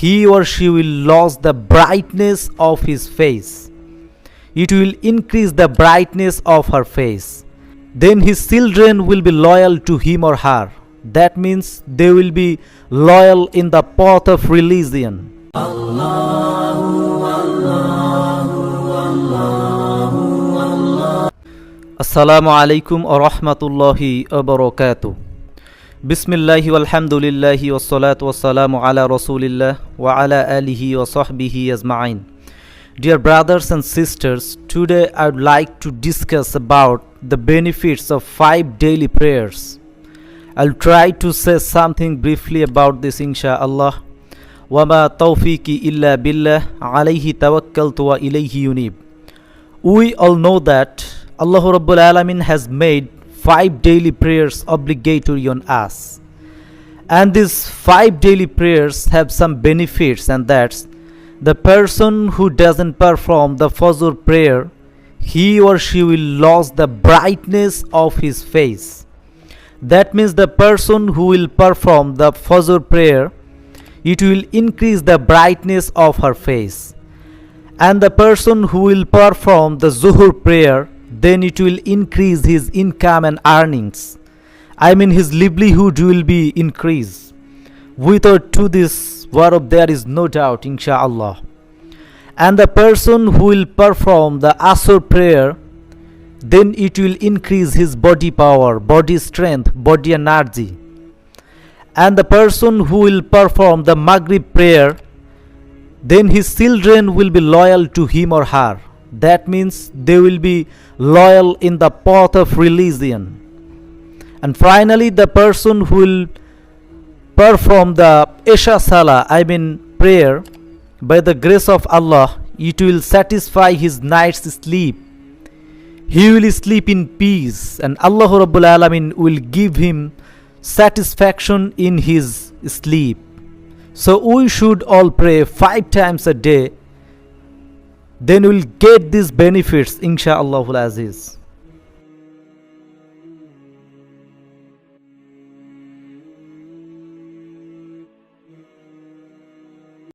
he or she will lose the brightness of his face. It will increase the brightness of her face. Then his children will be loyal to him or her. That means they will be loyal in the path of religion. Assalamu alaikum wa rahmatullahi wa barakatuh. Bismillahi walhamdulillahi wassalatu wassalamu ala rasulillah wa ala alihi wa sahbihi ajma'in. Dear brothers and sisters, today I would like to discuss about the benefits of 5 daily prayers. I'll try to say something briefly about this insha'Allah. وَمَا تَوْفِيقِ إِلَّا بِاللَّهِ عَلَيْهِ تَوَكَّلْتُ وَإِلَيْهِ يُنِيبُ. We all know that Allah Rabbul Alamin has made 5 daily prayers obligatory on us. And these 5 daily prayers have some benefits, and that's the person who doesn't perform the Fajr prayer, he or she will lose the brightness of his face. That means the person who will perform the Fajr prayer, it will increase the brightness of her face. And the person who will perform the Zuhur prayer, then it will increase his income and earnings. I mean his livelihood will be increased. Without to this whereof there is no doubt, insha'Allah. And the person who will perform the Asr prayer, then it will increase his body power, body strength, body energy. And the person who will perform the Maghrib prayer, then his children will be loyal to him or her. That means they will be loyal in the path of religion. And finally, the person who will perform the Isha Salah, prayer, by the grace of Allah, it will satisfy his night's sleep. He will sleep in peace, and Allah Rabbul Alamin will give him satisfaction in his sleep. So we should all pray 5 times a day. Then we'll get these benefits, insha'Allahul Aziz.